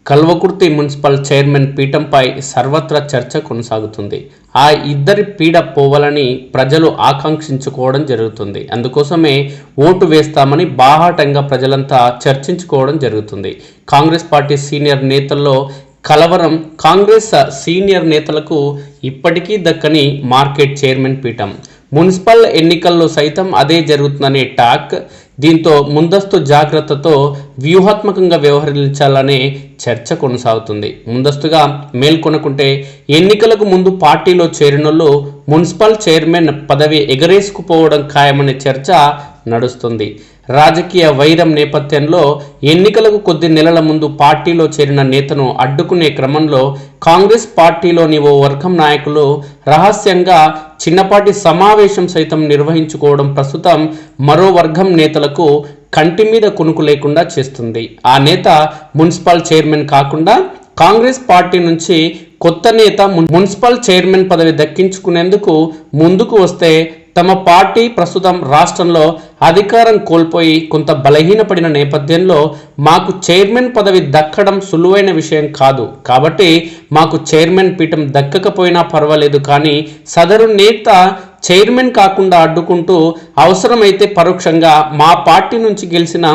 Kalwakurthy municipal chairman పీఠంపై సర్వత్రా చర్చ కొనసాగుతుంది. ఆ ఇద్దరి పీడ పోవాలని ప్రజలు ఆకాంక్షించుకోవడం జరుగుతుంది. అందుకోసమే ఓటు వేస్తామని బాహాటంగా ప్రజలంతా చర్చించుకోవడం జరుగుతుంది. కాంగ్రెస్ పార్టీ సీనియర్ నేతల్లో కలవరం. కాంగ్రెస్ సీనియర్ నేతలకు ఇప్పటికీ దక్కని మార్కెట్ చైర్మన్ పీఠం. మున్సిపల్ ఎన్నికల్లో సైతం అదే జరుగుతుందనే టాక్. దీంతో ముందస్తు జాగ్రత్తతో వ్యూహాత్మకంగా వ్యవహరించాలనే చర్చ కొనసాగుతుంది. ముందస్తుగా మేల్కొనకుంటే ఎన్నికలకు ముందు పార్టీలో చేరినోళ్ళు మున్సిపల్ చైర్మన్ పదవి ఎగరేసుకుపోవడం ఖాయమనే చర్చ నడుస్తుంది. రాజకీయ వైరం నేపథ్యంలో ఎన్నికలకు కొద్ది నెలల ముందు పార్టీలో చేరిన నేతను అడ్డుకునే క్రమంలో కాంగ్రెస్ పార్టీలోని ఓ వర్గం నాయకులు రహస్యంగా చిన్నపాటి సమావేశం సైతం నిర్వహించుకోవడం ప్రస్తుతం మరో వర్గం నేతలకు కంటి మీద కునుకు లేకుండా చేస్తుంది. ఆ నేత మున్సిపల్ చైర్మన్ కాకుండా కాంగ్రెస్ పార్టీ నుంచి కొత్త నేత మున్సిపల్ చైర్మన్ పదవి దక్కించుకునేందుకు ముందుకు వస్తే తమ పార్టీ ప్రస్తుతం రాష్ట్రంలో అధికారం కోల్పోయి కొంత బలహీనపడిన నేపథ్యంలో మాకు చైర్మన్ పదవి దక్కడం సులువైన విషయం కాదు, కాబట్టి మాకు చైర్మన్ పీఠం దక్కకపోయినా పర్వాలేదు, కానీ సదరు నేత చైర్మన్ కాకుండా అడ్డుకుంటూ అవసరమైతే పరోక్షంగా మా పార్టీ నుంచి గెలిచిన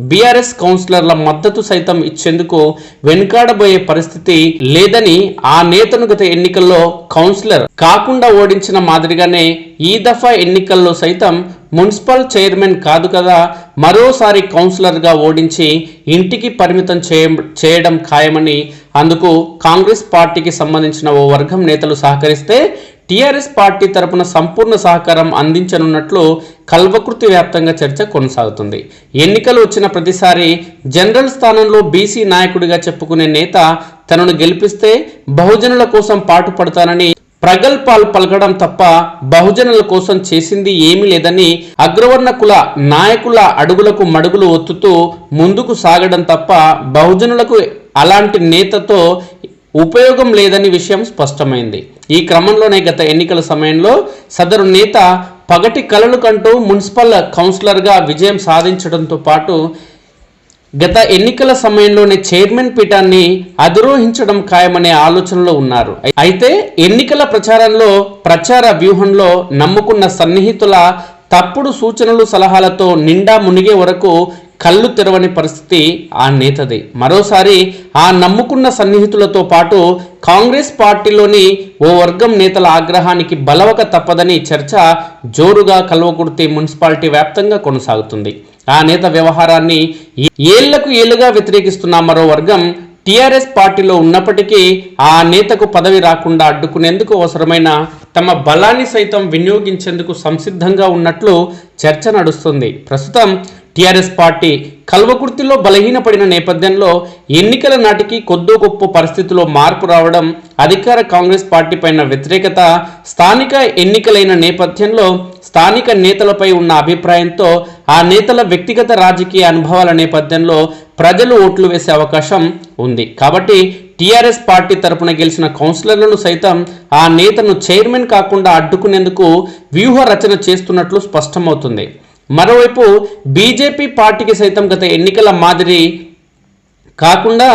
బీఆర్ఎస్ కౌన్సిలర్ల మద్దతు సైతం ఇచ్చేందుకు వెనుకాడబోయే పరిస్థితి లేదని ఆ నేతను గత ఎన్నికల్లో కౌన్సిలర్ కాకుండా ఓడించిన మాదిరిగానే ఈ దఫా ఎన్నికల్లో సైతం మున్సిపల్ చైర్మన్ కాదు కదా, మరోసారి కౌన్సిలర్గా ఓడించి ఇంటికి పరిమితం చేయడం ఖాయమని అందుకు కాంగ్రెస్ పార్టీకి సంబంధించిన ఓ వర్గం నేతలు సహకరిస్తే టీఆర్ఎస్ పార్టీ తరపున సంపూర్ణ సహకారం అందించనున్నట్లు కల్వకుర్తి వ్యాప్తంగా చర్చ కొనసాగుతుంది. ఎన్నికలు వచ్చిన ప్రతిసారి జనరల్ స్థానంలో బీసీ నాయకుడిగా చెప్పుకునే నేత తనను గెలిపిస్తే బహుజనుల కోసం పాటుపడతానని ప్రగల్భాలు పలకడం తప్ప బహుజనుల కోసం చేసింది ఏమీ లేదని అగ్రవర్ణ కుల నాయకుల అడుగులకు మడుగులు ఒత్తుతూ ముందుకు సాగడం తప్ప బహుజనులకు అలాంటి నేతతో ఉపయోగం లేదని విషయం స్పష్టమైంది. ఈ క్రమంలోనే గత ఎన్నికల సమయంలో సదరు నేత పగటి కలలు కంటూ మున్సిపల్ కౌన్సిలర్గా విజయం సాధించడంతో పాటు గత ఎన్నికల సమయంలోనే చైర్మన్ పీఠాన్ని అధిరోహించడం ఖాయమనే ఆలోచనలో ఉన్నారు. అయితే ఎన్నికల ప్రచారంలో ప్రచార వ్యూహంలో నమ్ముకున్న సన్నిహితుల తప్పుడు సూచనలు సలహాలతో నిండా మునిగే వరకు కళ్ళు తెరవని పరిస్థితి ఆ నేతది. మరోసారి ఆ నమ్ముకున్న సన్నిహితులతో పాటు కాంగ్రెస్ పార్టీలోని ఓ వర్గం నేతల ఆగ్రహానికి బలవక తప్పదని చర్చ జోరుగా కల్వకుర్తి మున్సిపాలిటీ వ్యాప్తంగా కొనసాగుతుంది. ఆ నేత వ్యవహారాన్ని ఏళ్లకు ఏళ్లుగా వ్యతిరేకిస్తున్న మరో వర్గం టీఆర్ఎస్ పార్టీలో ఉన్నప్పటికీ ఆ నేతకు పదవి రాకుండా అడ్డుకునేందుకు అవసరమైన తమ బలాన్ని సైతం వినియోగించేందుకు సంసిద్ధంగా ఉన్నట్లు చర్చ నడుస్తుంది. ప్రస్తుతం టీఆర్ఎస్ పార్టీ కల్వకుర్తిలో బలహీనపడిన నేపథ్యంలో ఎన్నికల నాటికి కొద్దో గొప్ప పరిస్థితిలో మార్పు రావడం, అధికార కాంగ్రెస్ పార్టీ పైన వ్యతిరేకత, స్థానిక ఎన్నికలైన నేపథ్యంలో స్థానిక నేతలపై ఉన్న అభిప్రాయంతో ఆ నేతల వ్యక్తిగత రాజకీయ అనుభవాల నేపథ్యంలో ప్రజలు ఓట్లు వేసే అవకాశం ఉంది. కాబట్టి టీఆర్ఎస్ పార్టీ తరపున గెలిచిన కౌన్సిలర్లను సైతం ఆ నేతను చైర్మన్ కాకుండా అడ్డుకునేందుకు వ్యూహ రచన చేస్తున్నట్లు స్పష్టమవుతుంది. మరోవైపు బీజేపీ పార్టీకి సైతం గత ఎన్నికల మాదిరి కాకుండా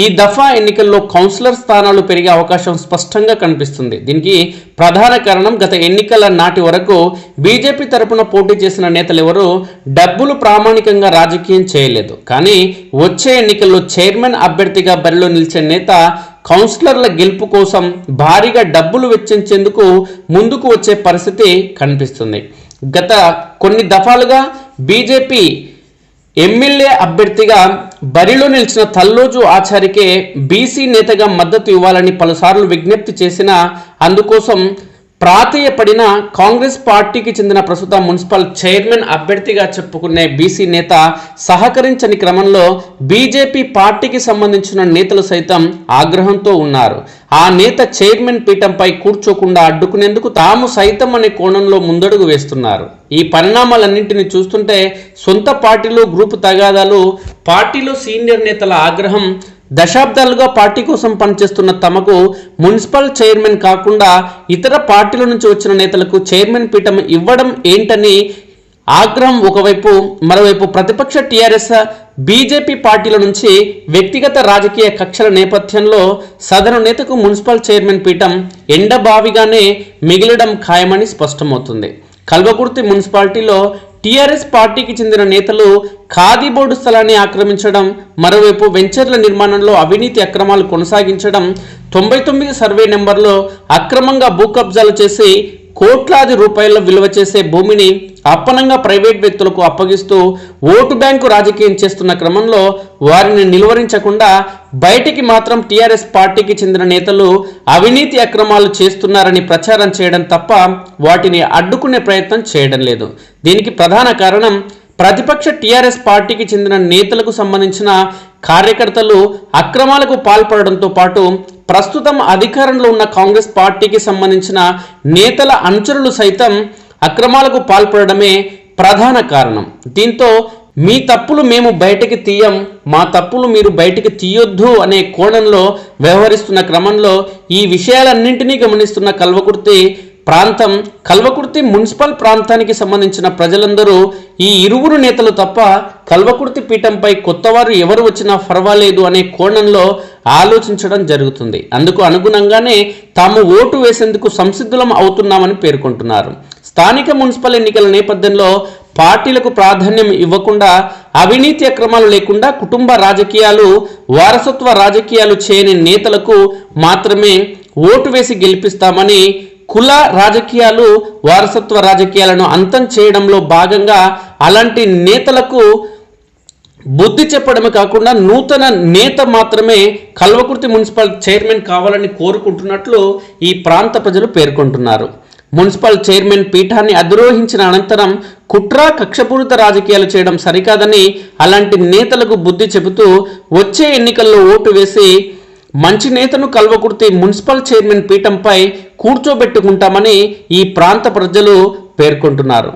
ఈ దఫా ఎన్నికల్లో కౌన్సిలర్ స్థానాలు పెరిగే అవకాశం స్పష్టంగా కనిపిస్తుంది. దీనికి ప్రధాన కారణం గత ఎన్నికల నాటి వరకు బీజేపీ తరపున పోటీ చేసిన నేతలు ఎవరు డబ్బులు ప్రామాణికంగా రాజకీయం చేయలేదు. కానీ వచ్చే ఎన్నికల్లో చైర్మన్ అభ్యర్థిగా బరిలో నిలిచే నేత కౌన్సిలర్ల గెలుపు కోసం భారీగా డబ్బులు వెచ్చించేందుకు ముందుకు వచ్చే పరిస్థితి కనిపిస్తుంది. గత కొన్ని దఫాలుగా బీజేపీ ఎమ్మెల్యే అభ్యర్థిగా బరిలో నిలిచిన తల్లోజు ఆచారికే బీసీ నేతగా మద్దతు ఇవ్వాలని పలుసార్లు విజ్ఞప్తి చేసినా అందుకోసం ప్రాధేయపడిన కాంగ్రెస్ పార్టీకి చెందిన ప్రస్తుత మున్సిపల్ చైర్మన్ అభ్యర్థిగా చెప్పుకునే బీసీ నేత సహకరించని క్రమంలో బీజేపీ పార్టీకి సంబంధించిన నేతలు సైతం ఆగ్రహంతో ఉన్నారు. ఆ నేత చైర్మన్ పీఠంపై కూర్చోకుండా అడ్డుకునేందుకు తాము సైతం అనే కోణంలో ముందడుగు వేస్తున్నారు. ఈ పరిణామాలన్నింటినీ చూస్తుంటే సొంత పార్టీలో గ్రూపు తగాదాలు, పార్టీలో సీనియర్ నేతల ఆగ్రహం, దశాబ్దాలుగా పార్టీ కోసం పనిచేస్తున్న తమకు మున్సిపల్ చైర్మన్ కాకుండా ఇతర పార్టీల నుంచి వచ్చిన నేతలకు చైర్మన్ పీఠం ఇవ్వడం ఏంటని ఆగ్రహం ఒకవైపు, మరోవైపు ప్రతిపక్ష టీఆర్ఎస్ బీజేపీ పార్టీల నుంచి వ్యక్తిగత రాజకీయ కక్షల నేపథ్యంలో సదరు నేతకు మున్సిపల్ చైర్మన్ పీఠం ఎండబావిగానే మిగిలడం ఖాయమని స్పష్టమవుతుంది. కల్వకుర్తి మున్సిపాలిటీలో టీఆర్ఎస్ పార్టీకి చెందిన నేతలు ఖాదీ బోర్డు స్థలాన్ని ఆక్రమించడం, మరోవైపు వెంచర్ల నిర్మాణంలో అవినీతి అక్రమాలు కొనసాగించడం, 99 సర్వే నెంబర్లో అక్రమంగా భూ కబ్జాలు చేసి కోట్లాది రూపాయల విలువ చేసే భూమిని అప్పనంగా ప్రైవేట్ వ్యక్తులకు అప్పగిస్తూ ఓటు బ్యాంకు రాజకీయం చేస్తున్న క్రమంలో వారిని నిలువరించకుండా బయటికి మాత్రం టీఆర్ఎస్ పార్టీకి చెందిన నేతలు అవినీతి అక్రమాలు చేస్తున్నారని ప్రచారం చేయడం తప్ప వాటిని అడ్డుకునే ప్రయత్నం చేయడం లేదు. దీనికి ప్రధాన కారణం ప్రతిపక్ష టీఆర్ఎస్ పార్టీకి చెందిన నేతలకు సంబంధించిన కార్యకర్తలు అక్రమాలకు పాల్పడడంతో పాటు ప్రస్తుతం అధికారంలో ఉన్న కాంగ్రెస్ పార్టీకి సంబంధించిన నేతల అనుచరులు సైతం అక్రమాలకు పాల్పడడమే ప్రధాన కారణం. దీంతో మీ తప్పులు మేము బయటికి తీయం, మా తప్పులు మీరు బయటికి తీయొద్దు అనే కోణంలో వ్యవహరిస్తున్న క్రమంలో ఈ విషయాలన్నింటినీ గమనిస్తున్న కల్వకుర్తి మున్సిపల్ ప్రాంతానికి సంబంధించిన ప్రజలందరూ ఈ ఇరువురు నేతలు తప్ప కల్వకుర్తి పీఠంపై కొత్తవారు ఎవరు వచ్చినా పర్వాలేదు అనే కోణంలో ఆలోచించడం జరుగుతుంది. అందుకు అనుగుణంగానే తాము ఓటు వేసేందుకు సంసిద్ధులం అవుతున్నామని పేర్కొంటున్నారు. స్థానిక మున్సిపల్ ఎన్నికల నేపథ్యంలో పార్టీలకు ప్రాధాన్యం ఇవ్వకుండా, అవినీతి అక్రమాలు లేకుండా కుటుంబ రాజకీయాలు, వారసత్వ రాజకీయాలు చేయని నేతలకు మాత్రమే ఓటు వేసి గెలిపిస్తామని, కుల రాజకీయాలు, వారసత్వ రాజకీయాలను అంతం చేయడంలో భాగంగా అలాంటి నేతలకు బుద్ధి చెప్పడమే కాకుండా నూతన నేత మాత్రమే కల్వకుర్తి మున్సిపల్ చైర్మన్ కావాలని కోరుకుంటున్నట్లు ఈ ప్రాంత ప్రజలు పేర్కొంటున్నారు. మున్సిపల్ చైర్మన్ పీఠాన్ని అధిరోహించిన అనంతరం కుట్ర కక్షపూరిత రాజకీయాలు చేయడం సరికాదని, అలాంటి నేతలకు బుద్ధి చెబుతూ వచ్చే ఎన్నికల్లో ఓటు వేసి మంచి నేతను కల్వకుర్తి మున్సిపల్ చైర్మన్ పీఠంపై కూర్చోబెట్టుకుంటామని ఈ ప్రాంత ప్రజలు పేర్కొంటున్నారు.